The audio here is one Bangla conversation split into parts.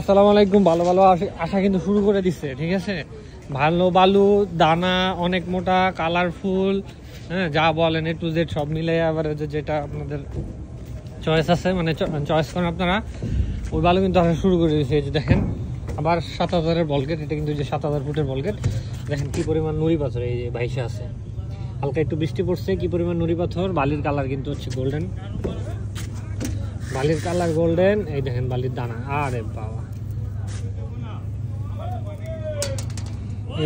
আসসালামু আলাইকুম। ভালো ভালো আসা কিন্তু শুরু করে দিচ্ছে, ঠিক আছে। ভালো বালু, দানা অনেক মোটা, কালারফুল, হ্যাঁ, যা বলেন A to Z সব মিলে আবার যেটা আপনাদের চয়েস আছে, মানে চয়েস করেন আপনারা, ওই বালু কিন্তু আসা শুরু করে দিচ্ছে। এই যে দেখেন, আবার 7000-এর বলগেট, এটা কিন্তু যে 7000 ফুটের বলগেট। দেখেন কি পরিমাণ নুড়ি পাথর এই যে ভাইসা আছে, হালকা একটু বৃষ্টি পড়ছে, কি পরিমাণ নুড়ি পাথর। বালির কালার কিন্তু হচ্ছে গোল্ডেন, বালির কালার গোল্ডেন। এই দেখেন বালির দানা, আরে বাবা,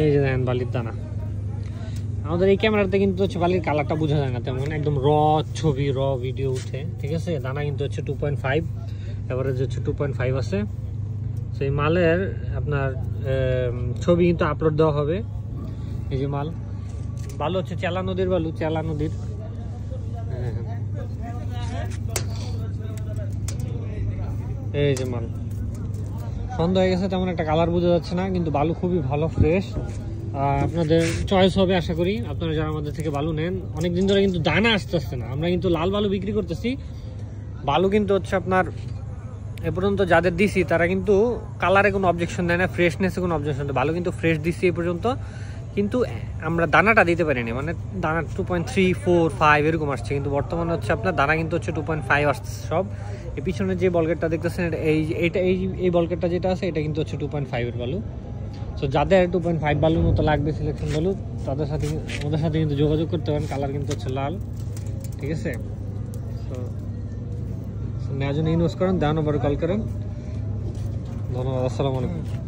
এই যে দেখেন বালির দানা। আমাদের এই ক্যামেরাতে কিন্তু হচ্ছে বালির কালারটা বোঝা যায় না তেমন, একদম র ছবি, র ভিডিও উঠে, ঠিক আছে। দানা কিন্তু হচ্ছে 2.5, এভারেজ হচ্ছে 2.5 আছে। তো এই মালের আপনার ছবি কিন্তু আপলোড দেওয়া হবে। এই যে মাল, বালু হচ্ছে চেলা নদীর বালু, চেলা নদীর। এই যে মাল সন্ধ্যা হয়ে গেছে, তেমন একটা কালার বোঝা যাচ্ছে না, কিন্তু বালু খুবই ভালো, ফ্রেশ। আপনাদের চয়েস হবে আশা করি। আপনারা যারা আমাদের থেকে বালু নেন, অনেকদিন ধরে কিন্তু দানা আসতেছে না, আমরা কিন্তু লাল বালু বিক্রি করতেছি। বালু কিন্তু হচ্ছে আপনার এ পর্যন্ত যাদের দিছি তারা কিন্তু কালারে কোনো অবজেকশন দেয় না, ফ্রেশনেসে কোনো অবজেকশন দেয়। বালু কিন্তু ফ্রেশ দিছি এ পর্যন্ত, কিন্তু আমরা দানাটা দিতে পারিনি, মানে দানা 2.3, 4, 5 এরকম আসছে, কিন্তু বর্তমানে হচ্ছে আপনার দানা কিন্তু হচ্ছে 2.5 আসছে সব। এই পিছনে যে বলগেটটা দেখতেছেন, এই বলগেটটা যেটা আছে, এটা কিন্তু হচ্ছে 2.5 এর বালু। তো যাদের 2.5 বালুর মতো লাগবে, সিলেকশন বালু, তাদের সাথে আমাদের সাথে কিন্তু যোগাযোগ করতে পারেন। কালার কিন্তু হচ্ছে লাল, ঠিক আছে। তো নেওয়ার জন্য ইনভেস্ট করেন, দেওয়া নম্বরে কল করেন। ধন্যবাদ, আসসালামু আলাইকুম।